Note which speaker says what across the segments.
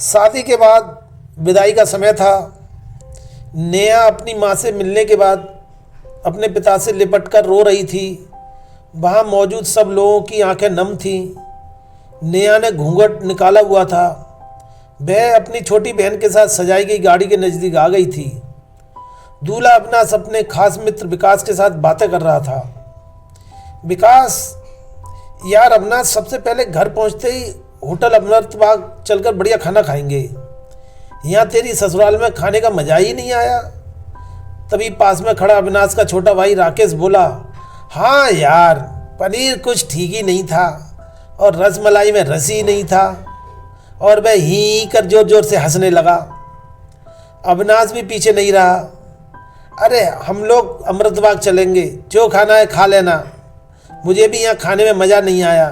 Speaker 1: शादी के बाद विदाई का समय था। नेहा अपनी माँ से मिलने के बाद अपने पिता से लिपट कर रो रही थी। वहाँ मौजूद सब लोगों की आंखें नम थीं। नेहा ने घूंघट निकाला हुआ था। वह अपनी छोटी बहन के साथ सजाई गई गाड़ी के नज़दीक आ गई थी। दूल्हा अविनाश अपने खास मित्र विकास के साथ बातें कर रहा था। विकास, यार अविनाश, सबसे पहले घर पहुंचते ही होटल अमृत बाग चलकर बढ़िया खाना खाएंगे। यहाँ तेरी ससुराल में खाने का मजा ही नहीं आया। तभी पास में खड़ा अविनाश का छोटा भाई राकेश बोला, हाँ यार, पनीर कुछ ठीक ही नहीं था और रसमलाई में रस ही नहीं था। और वह ही कर जोर जोर से हंसने लगा। अविनाश भी पीछे नहीं रहा। अरे हम लोग अमृतबाग चलेंगे, जो खाना है खा लेना। मुझे भी यहाँ खाने में मज़ा नहीं आया,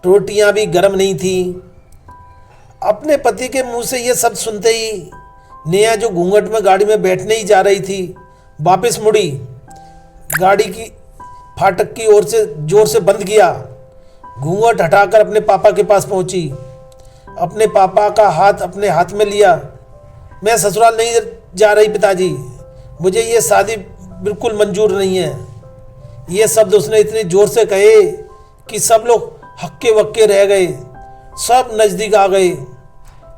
Speaker 1: रोटियाँ भी गर्म नहीं थी। अपने पति के मुंह से ये सब सुनते ही नेहा, जो घूंघट में गाड़ी में बैठने ही जा रही थी, वापस मुड़ी। गाड़ी की फाटक की ओर से जोर से बंद किया। घूंघट हटाकर अपने पापा के पास पहुंची। अपने पापा का हाथ अपने हाथ में लिया। मैं ससुराल नहीं जा रही पिताजी, मुझे ये शादी बिल्कुल मंजूर नहीं है। ये शब्द उसने इतनी जोर से कहे कि सब लोग हक्के वक्के रह गए। सब नज़दीक आ गए।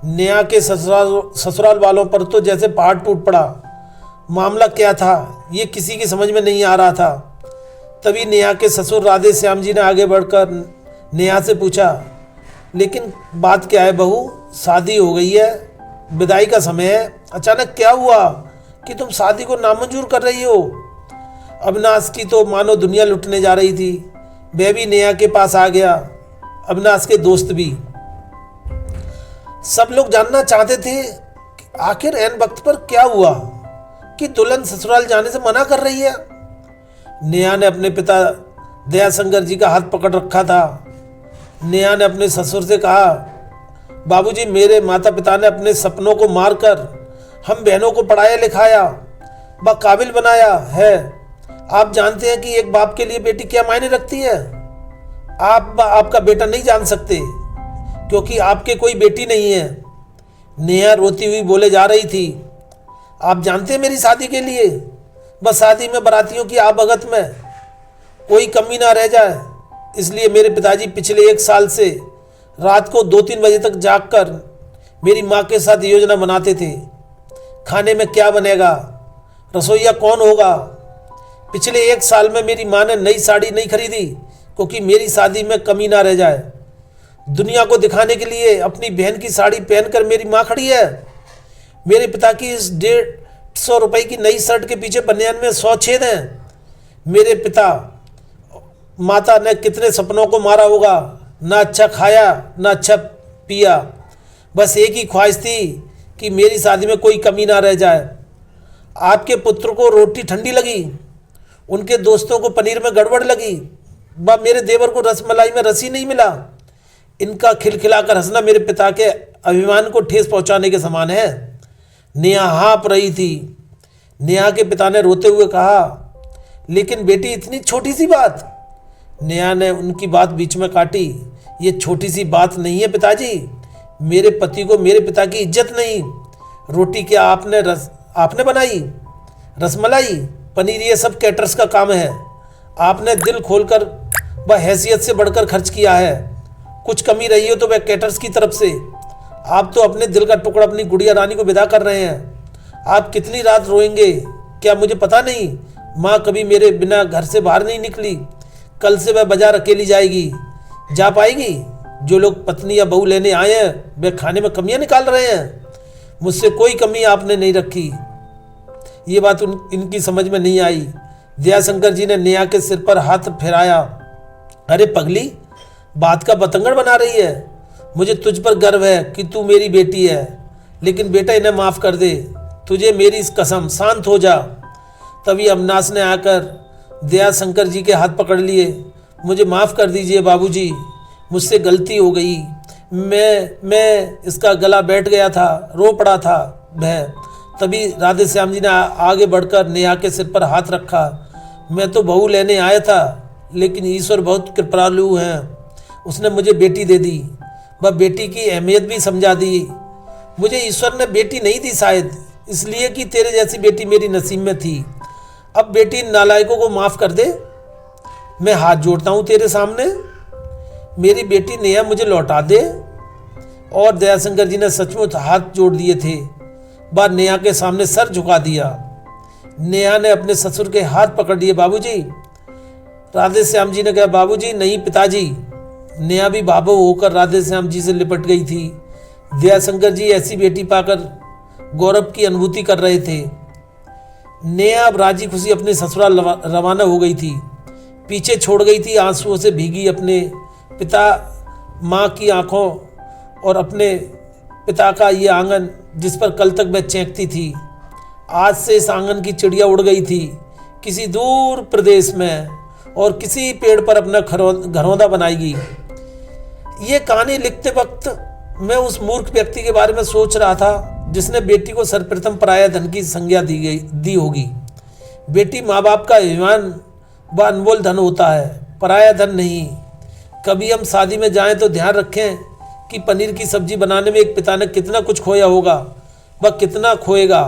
Speaker 1: नेहा के ससुराल वालों पर तो जैसे पहाड़ टूट पड़ा। मामला क्या था ये किसी की समझ में नहीं आ रहा था। तभी नेहा के ससुर राधे श्याम जी ने आगे बढ़कर नेहा से पूछा, लेकिन बात क्या है बहू, शादी हो गई है, विदाई का समय है, अचानक क्या हुआ कि तुम शादी को नामंजूर कर रही हो? अविनाश की तो मानो दुनिया लुटने जा रही थी। वह भी नेहा के पास आ गया, अविनाश के दोस्त भी। सब लोग जानना चाहते थे कि आखिर ऐन वक्त पर क्या हुआ कि दुल्हन ससुराल जाने से मना कर रही है। नेहा ने अपने पिता दयाशंकर जी का हाथ पकड़ रखा था। नेहा ने अपने ससुर से कहा, बाबूजी, मेरे माता पिता ने अपने सपनों को मारकर हम बहनों को पढ़ाया लिखाया, काबिल बनाया है। आप जानते हैं कि एक बाप के लिए बेटी क्या मायने रखती है। आपका बेटा नहीं जान सकते क्योंकि आपके कोई बेटी नहीं है। नेहा रोती हुई बोले जा रही थी, आप जानते हैं मेरी शादी के लिए, बस शादी में बारातियों की आवभगत में कोई कमी ना रह जाए, इसलिए मेरे पिताजी पिछले 1 साल से रात को 2-3 बजे तक जागकर मेरी माँ के साथ योजना बनाते थे। खाने में क्या बनेगा, रसोईया कौन होगा। पिछले 1 साल में मेरी माँ ने नई साड़ी नहीं खरीदी क्योंकि मेरी शादी में कमी ना रह जाए। दुनिया को दिखाने के लिए अपनी बहन की साड़ी पहनकर मेरी माँ खड़ी है। मेरे पिता की इस 150 रुपये की नई शर्ट के पीछे बनियान में 100 छेद हैं। मेरे पिता माता ने कितने सपनों को मारा होगा, ना अच्छा खाया ना अच्छा पिया, बस एक ही ख्वाहिश थी कि मेरी शादी में कोई कमी ना रह जाए। आपके पुत्र को रोटी ठंडी लगी, उनके दोस्तों को पनीर में गड़बड़ लगी, मेरे देवर को रसमलाई में रस ही नहीं मिला। इनका खिलखिलाकर हंसना मेरे पिता के अभिमान को ठेस पहुंचाने के समान है। नेहा हाँप रही थी। नेहा के पिता ने रोते हुए कहा, लेकिन बेटी, इतनी छोटी सी बात। नेहा ने उनकी बात बीच में काटी, ये छोटी सी बात नहीं है पिताजी। मेरे पति को मेरे पिता की इज्जत नहीं। रोटी क्या आपने बनाई? रसमलाई, पनीर, ये सब कैटर्स का काम है। आपने दिल खोलकर व हैसियत से बढ़कर खर्च किया है। कुछ कमी रही हो तो वह कैटर्स की तरफ से। आप तो अपने दिल का टुकड़ा अपनी गुड़िया रानी को विदा कर रहे हैं। आप कितनी रात रोएंगे क्या मुझे पता नहीं। माँ कभी मेरे बिना घर से बाहर नहीं निकली। कल से वह बाजार अकेली जाएगी। जा पाएगी? जो लोग पत्नी या बहू लेने आए हैं वे खाने में कमियां निकाल रहे हैं। मुझसे कोई कमी आपने नहीं रखी। ये बात इनकी समझ में नहीं आई। दयाशंकर जी ने नेहा के सिर पर हाथ फिराया। अरे पगली, बात का बतंगड़ बना रही है। मुझे तुझ पर गर्व है कि तू मेरी बेटी है, लेकिन बेटा इन्हें माफ़ कर दे। तुझे मेरी इस कसम, शांत हो जा। तभी अविनाश ने आकर दयाशंकर जी के हाथ पकड़ लिए। मुझे माफ़ कर दीजिए बाबूजी, मुझसे गलती हो गई। मैं इसका गला बैठ गया था, रो पड़ा था वह। तभी राधे श्याम जी ने आगे बढ़कर नेहा के सिर पर हाथ रखा। मैं तो बहू लेने आया था, लेकिन ईश्वर बहुत कृपालु हैं, उसने मुझे बेटी दे दी। वह बेटी की अहमियत भी समझा दी। मुझे ईश्वर ने बेटी नहीं दी शायद इसलिए कि तेरे जैसी बेटी मेरी नसीब में थी। अब बेटी इन नालायकों को माफ़ कर दे। मैं हाथ जोड़ता हूँ तेरे सामने, मेरी बेटी नेहा मुझे लौटा दे। और दयाशंकर जी ने सचमुच हाथ जोड़ दिए थे। वह नेहा के सामने सर झुका दिया। नेहा ने अपने ससुर के हाथ पकड़ लिए। बाबूजी, राधे श्याम जी ने कहा। बाबूजी नहीं पिताजी। नेहा भी भावुक होकर राधे श्याम जी से लिपट गई थी। दयाशंकर जी ऐसी बेटी पाकर गौरव की अनुभूति कर रहे थे। नेहा अब राजी खुशी अपने ससुराल रवाना हो गई थी। पीछे छोड़ गई थी आंसुओं से भीगी अपने पिता माँ की आंखों और अपने पिता का ये आंगन जिस पर कल तक वह चैंकती थी। आज से इस आंगन की चिड़िया उड़ गई थी किसी दूर प्रदेश में और किसी पेड़ पर अपना घरौंदा बनाएगी। ये कहानी लिखते वक्त मैं उस मूर्ख व्यक्ति के बारे में सोच रहा था जिसने बेटी को सर्वप्रथम पराया धन की संज्ञा दी होगी। बेटी माँ बाप का अभिमान व अनमोल धन होता है, पराया धन नहीं। कभी हम शादी में जाएं तो ध्यान रखें कि पनीर की सब्जी बनाने में एक पिता ने कितना कुछ खोया होगा, वह कितना खोएगा।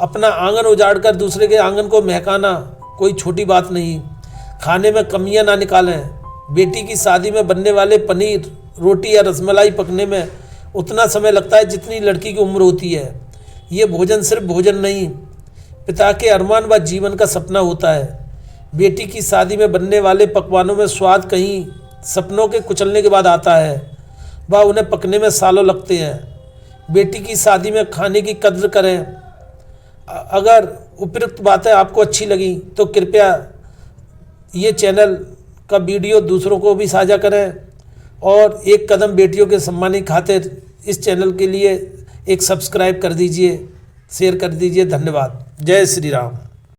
Speaker 1: अपना आंगन उजाड़कर दूसरे के आंगन को महकाना कोई छोटी बात नहीं। खाने में कमियां ना निकालें। बेटी की शादी में बनने वाले पनीर, रोटी या रसमलाई पकने में उतना समय लगता है जितनी लड़की की उम्र होती है। ये भोजन सिर्फ भोजन नहीं, पिता के अरमान व जीवन का सपना होता है। बेटी की शादी में बनने वाले पकवानों में स्वाद कहीं सपनों के कुचलने के बाद आता है, वह उन्हें पकने में सालों लगते हैं। बेटी की शादी में खाने की कद्र करें। अगर उपयुक्त बातें आपको अच्छी लगी तो कृपया ये चैनल का वीडियो दूसरों को भी साझा करें और एक कदम बेटियों के सम्मान की खातिर इस चैनल के लिए एक सब्सक्राइब कर दीजिए, शेयर कर दीजिए। धन्यवाद। जय श्री राम।